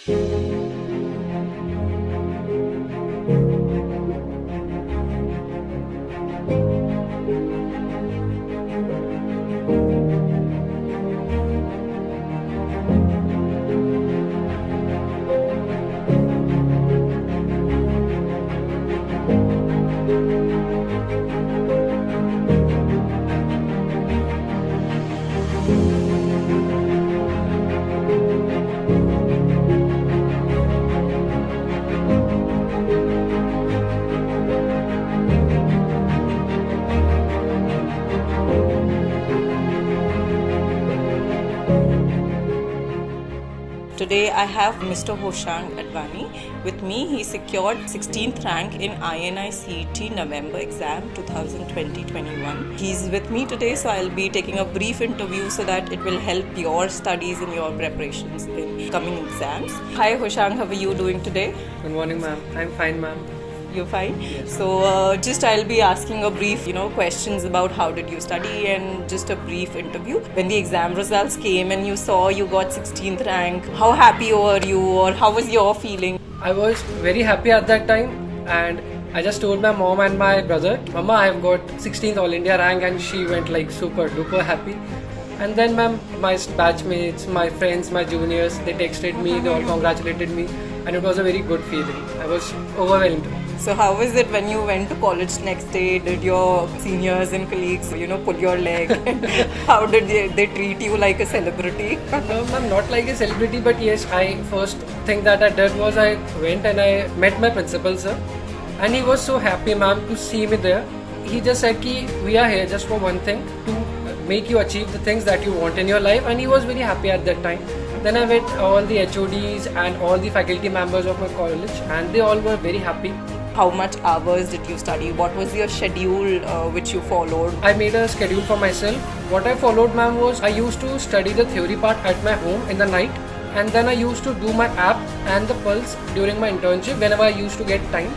Today I have Mr. Hoshang with me. He secured 16th rank in AIIMS November exam 2020-21. He's with me today, so I'll be taking a brief interview so that it will help your studies and your preparations in coming exams. Hi Hoshang, how are you doing today? Good morning, ma'am. I'm fine, ma'am. You're fine? Yes. So I'll be asking a brief, questions about how did you study and just a brief interview. When the exam results came and you saw you got 16th rank, how happy were you or how was your feeling? I was very happy at that time, and I just told my mom and my brother, Mama, I have got 16th All India rank, and she went like super duper happy. And then ma'am, my batchmates, my friends, my juniors, they texted me, they all congratulated me, and it was a very good feeling. I was overwhelmed. So how was it when you went to college next day? Did your seniors and colleagues, pull your leg? How did they treat you like a celebrity? No, ma'am, not like a celebrity, but yes, I first thing that I did was I went and I met my principal sir, and he was so happy, ma'am, to see me there. He just said ki we are here just for one thing, to make you achieve the things that you want in your life, and he was very happy at that time. Then I met all the HODs and all the faculty members of my college, and they all were very happy. How much hours did you study? What was your schedule which you followed? I made a schedule for myself. What I followed, ma'am, was I used to study the theory part at my home in the night, and then I used to do my app and the pulse during my internship whenever I used to get time.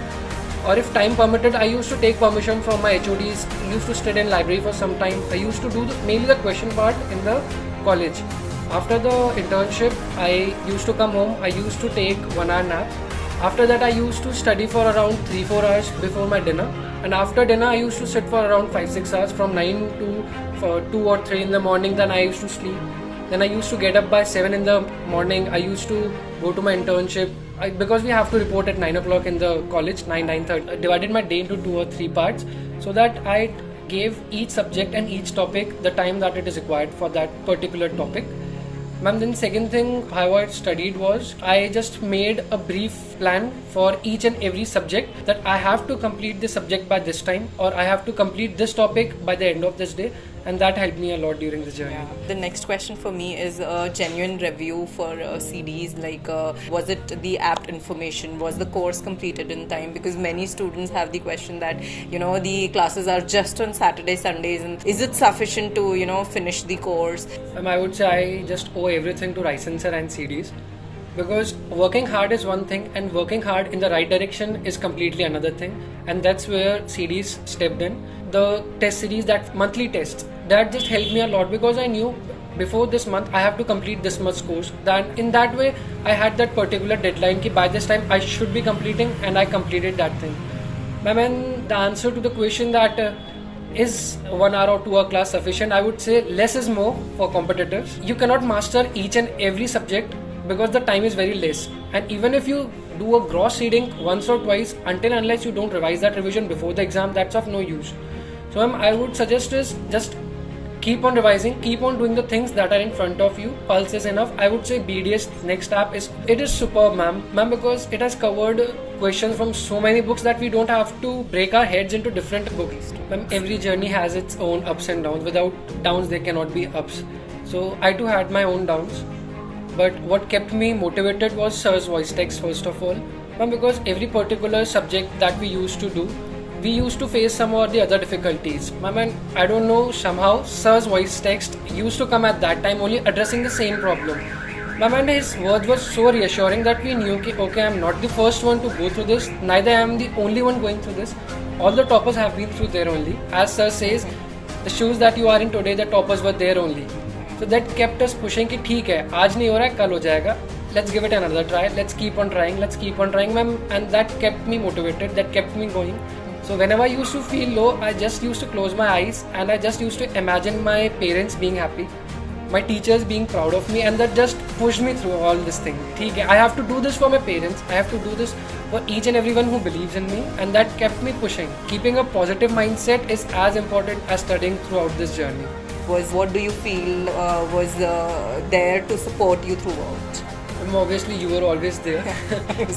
Or if time permitted, I used to take permission from my HODs, used to study in library for some time. I used to do mainly the question part in the college. After the internship, I used to come home. I used to take 1 hour nap. After that, I used to study for around 3-4 hours before my dinner. And after dinner, I used to sit for around 5-6 hours from 9 to 2 or 3 in the morning. Then I used to sleep. Then I used to get up by 7 in the morning. I used to go to my internship. Because we have to report at 9 o'clock in the college, 9:30. I divided my day into 2 or 3 parts so that I gave each subject and each topic the time that it is required for that particular topic. Ma'am, then second thing how I studied was I just made a brief plan for each and every subject that I have to complete this subject by this time, or I have to complete this topic by the end of this day, and that helped me a lot during the journey. Yeah. The next question for me is a genuine review for CEDEES, like was it the apt information, was the course completed in time? Because many students have the question that the classes are just on Saturday, Sundays, and is it sufficient to finish the course? I would say I just owe everything to licensor and CEDEES, because working hard is one thing and working hard in the right direction is completely another thing, and that's where CEDEES stepped in. The test series, that monthly tests, that just helped me a lot, because I knew before this month I have to complete this much course. That in that way I had that particular deadline ki by this time I should be completing, and I completed that thing. And the answer to the question that is 1 hour or 2 hour class sufficient, I would say less is more for competitors. You cannot master each and every subject because the time is very less, and even if you do a gross reading once or twice, until unless you don't revise that revision before the exam, that's of no use. So I would suggest is just keep on revising, keep on doing the things that are in front of you. Pulse is enough. I would say BDS next app is superb, ma'am, because it has covered questions from so many books that we don't have to break our heads into different books. Ma'am, every journey has its own ups and downs. Without downs there cannot be ups. So I too had my own downs, but what kept me motivated was sir's voice text first of all, ma'am, because every particular subject that we used to do, we used to face some or the other difficulties. Ma'am, and I don't know, somehow sir's voice text used to come at that time only addressing the same problem. Ma'am, and his words were so reassuring that we knew that okay, I'm not the first one to go through this, neither I am the only one going through this. All the toppers have been through there only. As sir says, the shoes that you are in today, the toppers were there only. So that kept us pushing कि ठीक है, आज नहीं हो रहा है, कल हो जाएगा. let's give it another try, let's keep on trying, ma'am. And that kept me motivated, that kept me going. So whenever I used to feel low, I just used to close my eyes and I just used to imagine my parents being happy, my teachers being proud of me, and that just pushed me through all this thing. I have to do this for my parents, I have to do this for each and everyone who believes in me, and that kept me pushing. Keeping a positive mindset is as important as studying throughout this journey. What do you feel was there to support you throughout? Obviously, you were always there.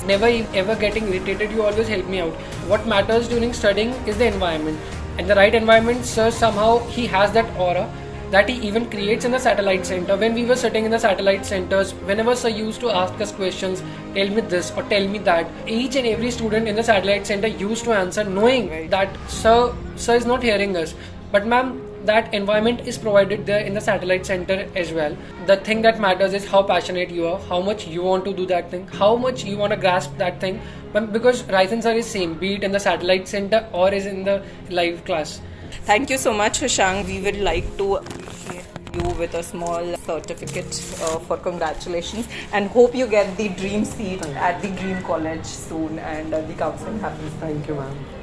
Never ever getting irritated, you always help me out. What matters during studying is the environment. And the right environment, sir, somehow he has that aura that he even creates in the satellite center. When we were sitting in the satellite centers, whenever sir used to ask us questions, tell me this or tell me that, each and every student in the satellite center used to answer knowing that sir is not hearing us. But ma'am, that environment is provided there in the satellite center as well. The thing that matters is how passionate you are, how much you want to do that thing, how much you want to grasp that thing. Because Raisen sir is same, be it in the satellite center or is in the live class. Thank you so much, Hoshang. We would like to appreciate you with a small certificate for congratulations, and hope you get the dream seat at the dream college soon and the counseling happens. Thank you, ma'am.